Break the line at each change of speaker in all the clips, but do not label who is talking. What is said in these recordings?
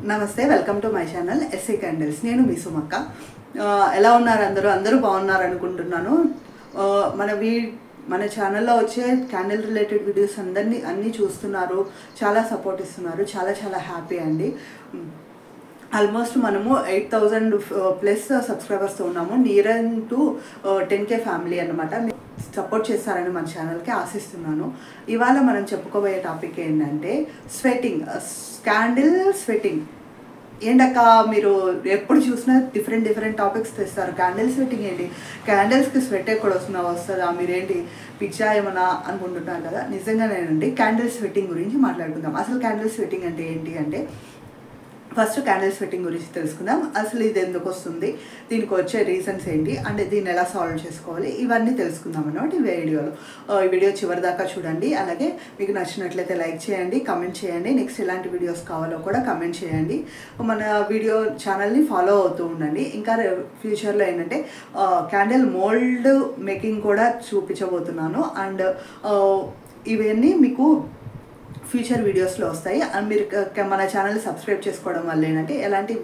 నమస్తే, welcome to my channel SC candles. నేను మీ సుమక్క. ఎలా ఉన్నారు అందరూ బాగున్నారు అనుకుంటున్నాను. మన ఛానల్లో వచ్చే క్యాండిల్ రిలేటెడ్ వీడియోస్ అన్నీ చూస్తున్నారు, చాలా సపోర్ట్ ఇస్తున్నారు. చాలా హ్యాపీ అండి. ఆల్మోస్ట్ మనము 8,000 ప్లస్ సబ్స్క్రైబర్స్తో ఉన్నాము. నియర్ టు 10K ఫ్యామిలీ అన్నమాట. సపోర్ట్ చేస్తారని మన ఛానల్కి ఆశిస్తున్నాను. ఇవాళ మనం చెప్పుకోబోయే టాపిక్ ఏంటంటే స్వెటింగ్, క్యాండిల్ స్వెటింగ్. ఏంటక్క మీరు ఎప్పుడు చూసినా డిఫరెంట్ టాపిక్స్ తెస్తారు. క్యాండిల్ స్వెట్టింగ్ ఏంటి, క్యాండిల్స్కి స్వెట్ ఎక్కడ వస్తుందా, మీరేంటి పిచ్చా ఏమన్నా అనుకుంటున్నారు కదా. నిజంగానేనండి, క్యాండిల్ స్వెట్టింగ్ గురించి మాట్లాడుకుందాం. అసలు క్యాండిల్ స్వెట్టింగ్ అంటే ఏంటి అంటే, ఫస్ట్ క్యాండిల్ స్వెట్టింగ్ గురించి తెలుసుకుందాం. అసలు ఇది ఎందుకు వస్తుంది, దీనికి వచ్చే రీజన్స్ ఏంటి, అంటే దీన్ని ఎలా సాల్వ్ చేసుకోవాలి, ఇవన్నీ తెలుసుకుందాం అన్నమాట ఈ వీడియోలో. ఈ వీడియో చివరి దాకా చూడండి. అలాగే మీకు నచ్చినట్లయితే లైక్ చేయండి, కమెంట్ చేయండి. నెక్స్ట్ ఎలాంటి వీడియోస్ కావాలో కూడా కమెంట్ చేయండి. మన వీడియో ఛానల్ని ఫాలో అవుతూ ఉండండి. ఇంకా ఫ్యూచర్లో ఏంటంటే క్యాండిల్ మోల్డ్ మేకింగ్ కూడా చూపించబోతున్నాను. అండ్ ఇవన్నీ మీకు ఫ్యూచర్ వీడియోస్లో వస్తాయి. మీరు మన ఛానల్ని సబ్స్క్రైబ్ చేసుకోవడం వల్ల ఏంటంటే ఎలాంటి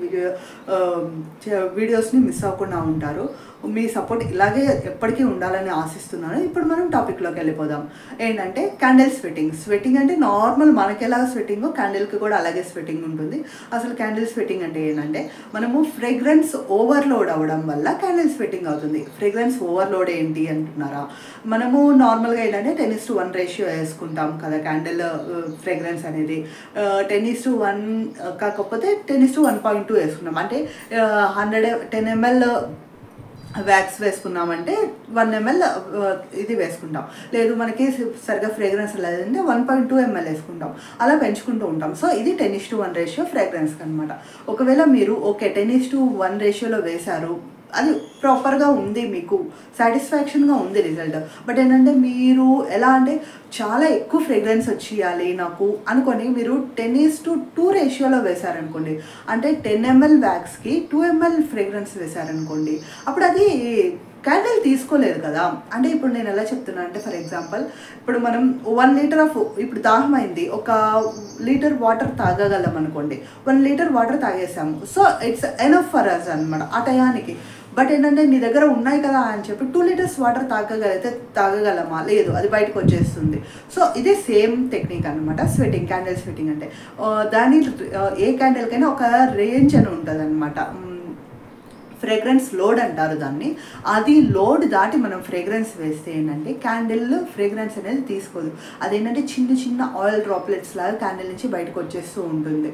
వీడియోస్ని మిస్ అవ్వకుండా ఉంటారు. మీ సపోర్ట్ ఇలాగే ఎప్పటికీ ఉండాలని ఆశిస్తున్నాను. ఇప్పుడు మనం టాపిక్లోకి వెళ్ళిపోదాం. ఏంటంటే క్యాండిల్ స్వెట్టింగ్ అంటే నార్మల్ మనకి ఎలా స్వెట్టింగో క్యాండిల్కి కూడా అలాగే స్వెట్టింగ్ ఉంటుంది. అసలు క్యాండిల్ స్వెట్టింగ్ అంటే ఏంటంటే, మనము ఫ్రేగ్రెన్స్ ఓవర్లోడ్ అవ్వడం వల్ల క్యాండిల్ స్వెట్టింగ్ అవుతుంది. ఫ్రేగ్రెన్స్ ఓవర్లోడ్ ఏంటి అంటున్నారా, మనము నార్మల్గా ఏంటంటే 10:1 రేషియో వేసుకుంటాం కదా క్యాండిల్ ఫ్రేగ్రెన్స్ అనేది. 10:1 కాకపోతే 10:1.2 వేసుకున్నాం అంటే 10 ml వ్యాక్స్ వేసుకున్నామంటే 1 ml ఇది వేసుకుంటాం. లేదు మనకి సరిగ్గా ఫ్రేగ్రెన్స్ లేదంటే 1.2 ml వేసుకుంటాం. అలా పెంచుకుంటూ ఉంటాం. సో ఇది 10:1 రేషియో ఫ్రేగ్రెన్స్కి అనమాట. ఒకవేళ మీరు 10:1 రేషియోలో వేశారు, అది ప్రాపర్గా ఉంది, మీకు సాటిస్ఫాక్షన్గా ఉంది రిజల్ట్. బట్ ఏంటంటే మీరు ఎలా అంటే చాలా ఎక్కువ ఫ్రేగ్రెన్స్ వచ్చేయాలి నాకు అనుకోండి, మీరు 10:2 రేషియోలో వేశారనుకోండి, అంటే 10 ml వ్యాక్స్కి 2 ml ఫ్రేగ్రెన్స్ వేశారనుకోండి, అప్పుడు అది క్యాండిల్ తీసుకోలేదు కదా. అంటే ఇప్పుడు నేను ఎలా చెప్తున్నా అంటే, ఫర్ ఎగ్జాంపుల్ ఇప్పుడు మనం 1 లీటర్ ఇప్పుడు దాహం అయింది, 1 లీటర్ వాటర్ తాగగలం అనుకోండి. 1 లీటర్ వాటర్ తాగేసాము, so it's enough for us అనమాట ఆ టయానికి. బట్ ఏంటంటే నీ దగ్గర ఉన్నాయి కదా అని చెప్పి 2 లీటర్స్ వాటర్ తాగగలమా, లేదు, అది బయటకు వచ్చేస్తుంది. సో ఇదే సేమ్ టెక్నిక్ అనమాట స్వెట్టింగ్, క్యాండిల్ స్వెట్టింగ్ అంటే. దాని ఏ క్యాండిల్కైనా ఒక రేంజ్ అని ఉంటుంది అనమాట. ఫ్రేగ్రెన్స్ లోడ్ అంటారు దాన్ని. అది లోడ్ దాటి మనం ఫ్రేగ్రెన్స్ వేస్తే ఏంటంటే క్యాండిల్ ఫ్రేగ్రెన్స్ అనేది తీసుకోదు. అదేంటంటే చిన్న ఆయిల్ డ్రాప్లెట్స్ లాగా క్యాండిల్ నుంచి బయటకు వచ్చేస్తూ ఉంటుంది.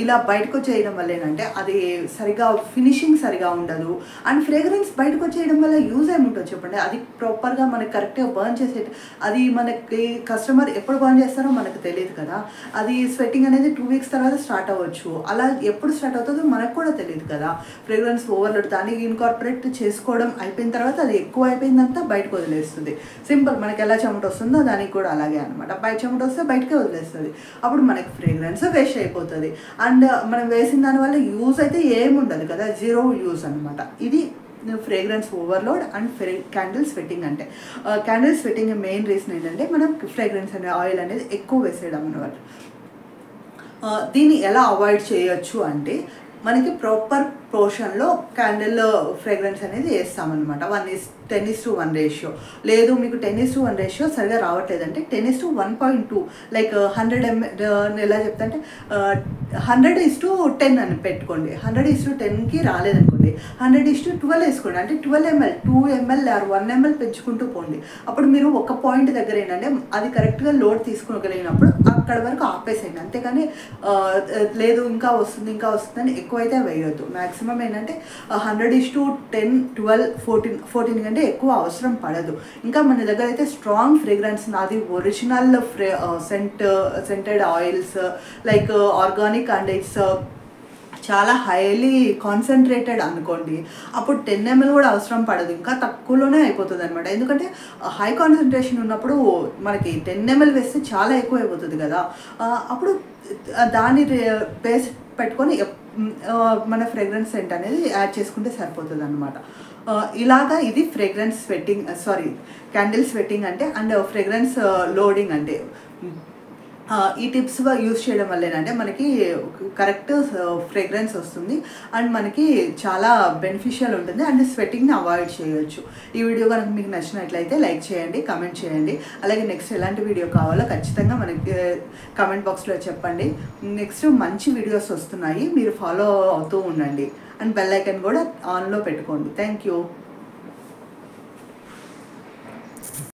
ఇలా బయటకు వచ్చేయడం వల్ల ఏంటంటే అది సరిగా ఫినిషింగ్ సరిగా ఉండదు. అండ్ ఫ్రేగ్రెన్స్ బయటకు వచ్చేయడం వల్ల యూజ్ ఏముంటుందో చెప్పండి. అది ప్రాపర్గా మనకి కరెక్ట్గా బర్న్ చేసే, అది మనకి కస్టమర్ ఎప్పుడు బర్న్ చేస్తారో మనకు తెలియదు కదా. అది స్వెట్టింగ్ అనేది 2 వీక్స్ తర్వాత స్టార్ట్ అవ్వచ్చు. అలా ఎప్పుడు స్టార్ట్ అవుతుందో మనకు కూడా తెలియదు కదా. ఫ్రేగ్రెన్స్ దాన్ని ఇన్కార్పొరేట్ చేసుకోవడం అయిపోయిన తర్వాత అది ఎక్కువ అయిపోయిందంతా బయటకు వదిలేస్తుంది. సింపుల్, మనకి ఎలా చెమట వస్తుందో దానికి కూడా అలాగే అనమాట. బయట చెమట వస్తే బయటకే వదిలేస్తుంది. అప్పుడు మనకి ఫ్రేగ్రెన్స్ వేస్ట్ అయిపోతుంది. అండ్ మనం వేసిన దానివల్ల యూజ్ అయితే ఏముండదు కదా, జీరో యూజ్ అనమాట. ఇది fragrance overload and candle sweating అంటే. క్యాండిల్ స్వెట్టింగ్ మెయిన్ రీజన్ ఏంటంటే మనం ఫ్రేగ్రెన్స్ అనే ఆయిల్ అనేది ఎక్కువ వేసేయడం అనమాట. దీన్ని ఎలా అవాయిడ్ చేయొచ్చు అంటే, మనకి ప్రాపర్ పోర్షన్లో క్యాండిల్ ఫ్రేగ్రెన్స్ అనేది వేస్తామన్నమాట. 10:1 రేషియో. లేదు మీకు 10:1 రేషియో సరిగా రావట్లేదంటే 10:1.2 లైక్ 100 ml ఎలా చెప్తా అంటే 100:10 అని పెట్టుకోండి. 100:10కి రాలేదనుకోండి, 100:12 వేసుకోండి. అంటే 12 ml 2 ml ఆర్ 1 ml పెంచుకుంటూ పోండి. అప్పుడు మీరు ఒక పాయింట్ దగ్గర ఏంటంటే అది కరెక్ట్గా లోడ్ తీసుకోగలిగినప్పుడు అక్కడ వరకు ఆపేసేయండి. అంతేకాని లేదు ఇంకా వస్తుందని ఎక్కువైతే వేయొద్దు. మ్యాక్సిమం ఏంటంటే 100:10, 12, 14 కంటే ఎక్కువ అవసరం పడదు. ఇంకా మన దగ్గర అయితే స్ట్రాంగ్ ఫ్రేగ్రెన్స్, నాది original scented oils like organic and it's చాలా హైలీ కాన్సన్ట్రేటెడ్ అనుకోండి, అప్పుడు 10 ml కూడా అవసరం పడదు, ఇంకా తక్కువలోనే అయిపోతుంది అనమాట. ఎందుకంటే హై కాన్సన్ట్రేషన్ ఉన్నప్పుడు మనకి 10 ml వేస్తే చాలా ఎక్కువ అయిపోతుంది కదా. అప్పుడు దాని బేస్ పెట్టుకొని మన ఫ్రేగ్రెన్స్ సెంట్ అనేది యాడ్ చేసుకుంటే సరిపోతుంది అనమాట. ఇలాగా ఇది ఫ్రేగ్రెన్స్ స్వెట్టింగ్, క్యాండిల్ స్వెట్టింగ్ అంటే. అండ్ ఫ్రేగ్రెన్స్ లోడింగ్ అంటే ఈ టిప్స్ యూస్ చేయడం వల్ల ఏంటంటే మనకి కరెక్ట్ ఫ్రేగ్రెన్స్ వస్తుంది అండ్ మనకి చాలా బెనిఫిషియల్ ఉంటుంది అండ్ స్వెట్టింగ్ని అవాయిడ్ చేయొచ్చు. ఈ వీడియో కనుక మీకు నచ్చినట్లయితే లైక్ చేయండి, కమెంట్ చేయండి. అలాగే నెక్స్ట్ ఎలాంటి వీడియో కావాలో ఖచ్చితంగా మనకి కమెంట్ బాక్స్లో చెప్పండి. నెక్స్ట్ మంచి వీడియోస్ వస్తున్నాయి, మీరు ఫాలో అవుతూ ఉండండి అండ్ బెల్ ఐకాన్ కూడా ఆన్లో పెట్టుకోండి. Thank you.